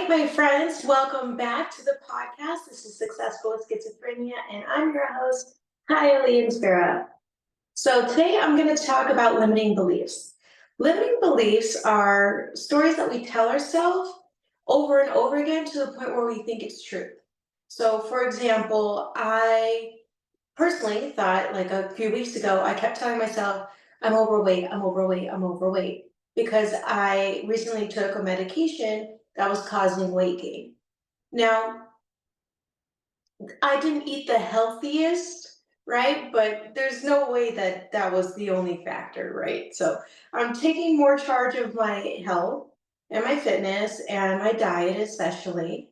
right, my friends, welcome back to the podcast. This is Successful with Schizophrenia, and I'm your host, Chayilee Inspira. So today I'm going to talk about limiting beliefs. Limiting beliefs are stories that we tell ourselves over and over again to the point where we think it's truth. So, for example, I personally thought like a few weeks ago, I kept telling myself, I'm overweight, I'm overweight, I'm overweight, because I recently took a medication that was causing weight gain. Now, I didn't eat the healthiest, right? But there's no way that that was the only factor, right? So I'm taking more charge of my health and my fitness and my diet, especially.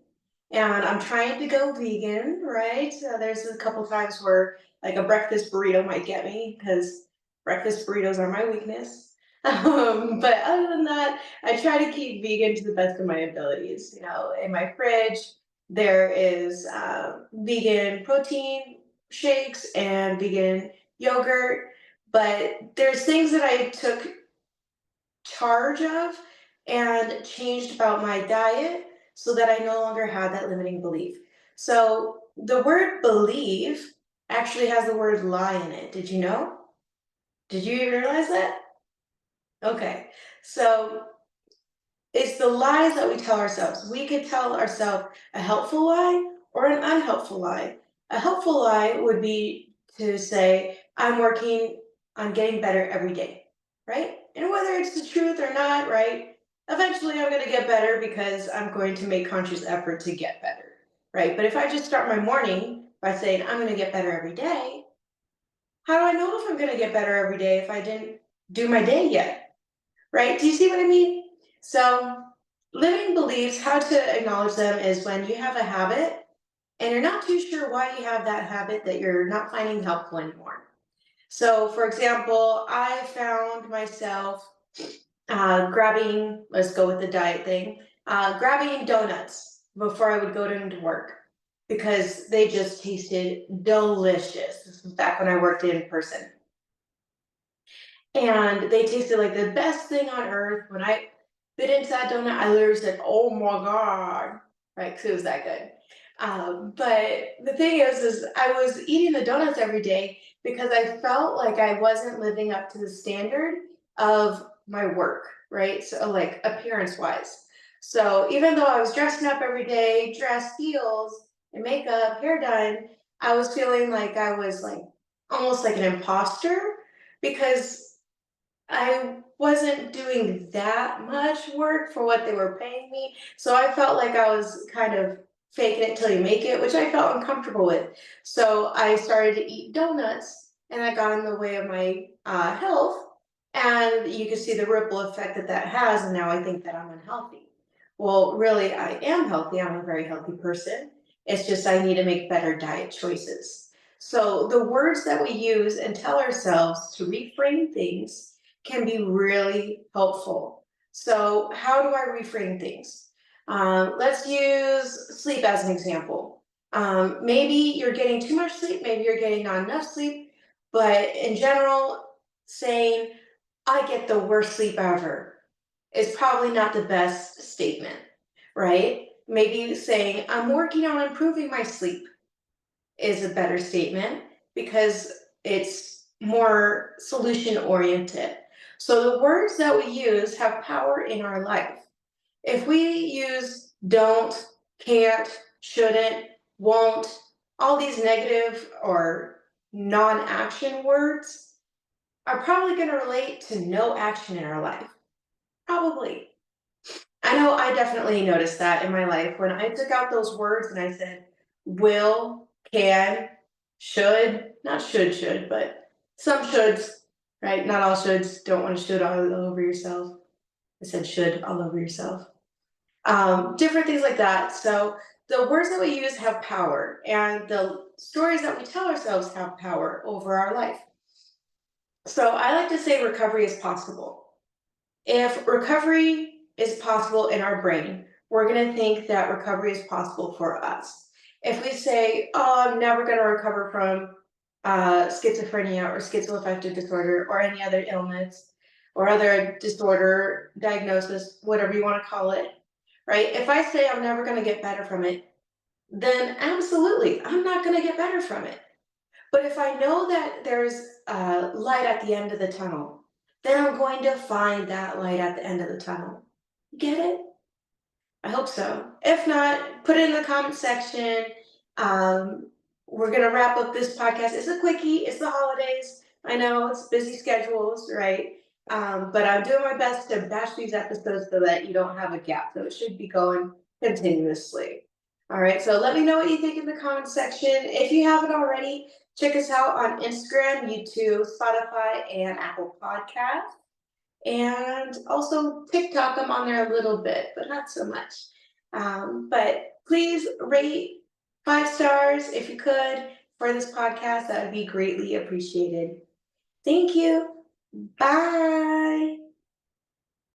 And I'm trying to go vegan, right? There's a couple times where like a breakfast burrito might get me because breakfast burritos are my weakness. But other than that, I try to keep vegan to the best of my abilities. In my fridge, there is vegan protein shakes and vegan yogurt, but there's things that I took charge of and changed about my diet so that I no longer had that limiting belief. So the word believe actually has the word lie in it. Did you know? Did you even realize that? Okay. So it's the lies that we tell ourselves. We could tell ourselves a helpful lie or an unhelpful lie. A helpful lie would be to say, I'm working on getting better every day, right? And whether it's the truth or not, right? Eventually I'm going to get better because I'm going to make conscious effort to get better, right? But if I just start my morning by saying, I'm going to get better every day, how do I know if I'm going to get better every day if I didn't do my day yet, right? Do you see what I mean? So limiting beliefs, how to acknowledge them is when you have a habit and you're not too sure why you have that habit that you're not finding helpful anymore. So, for example, I found myself grabbing, let's go with the diet thing, grabbing donuts before I would go into work because they just tasted delicious. This was back when I worked in person. And they tasted like the best thing on earth. When I bit into that donut, I literally said, "Oh my god!" Right? Because it was that good. But the thing is I was eating the donuts every day because I felt like I wasn't living up to the standard of my work, right? So, like appearance wise. So even though I was dressing up every day, dress, heels, and makeup, hair done, I was feeling like I was like almost like an imposter because I wasn't doing that much work for what they were paying me. So I felt like I was kind of faking it till you make it, which I felt uncomfortable with. So I started to eat donuts and I got in the way of my health. And you can see the ripple effect that that has. And now I think that I'm unhealthy. Well, really, I am healthy. I'm a very healthy person. It's just I need to make better diet choices. So the words that we use and tell ourselves to reframe things can be really helpful. So how do I reframe things? Let's use sleep as an example. Maybe you're getting too much sleep, maybe you're getting not enough sleep, but in general, saying, I get the worst sleep ever is probably not the best statement, right? Maybe saying, I'm working on improving my sleep is a better statement because it's more solution oriented. So the words that we use have power in our life. If we use don't, can't, shouldn't, won't, all these negative or non-action words are probably going to relate to no action in our life. Probably. I know I definitely noticed that in my life when I took out those words and I said will, can, should, not should, but some shoulds, right? Not all shoulds. Don't want to should all over yourself. I said should all over yourself. Different things like that. So the words that we use have power, and the stories that we tell ourselves have power over our life. So I like to say recovery is possible. If recovery is possible in our brain, we're going to think that recovery is possible for us. If we say, oh, I'm never going to recover from schizophrenia or schizoaffective disorder or any other illness or other disorder, diagnosis, whatever you want to call it, right? If I say I'm never going to get better from it, then absolutely, I'm not going to get better from it. But if I know that there's light at the end of the tunnel, then I'm going to find that light at the end of the tunnel. Get it? I hope so. If not, put it in the comment section. Um, we're gonna wrap up this podcast. It's a quickie. It's the holidays. I know it's busy schedules, right? But I'm doing my best to batch these episodes so that you don't have a gap. So it should be going continuously. All right. So let me know what you think in the comment section. If you haven't already, check us out on Instagram, YouTube, Spotify, and Apple Podcasts. And also TikTok, I'm on there a little bit, but not so much. But please rate 5 stars if you could for this podcast. That would be greatly appreciated. Thank you. Bye.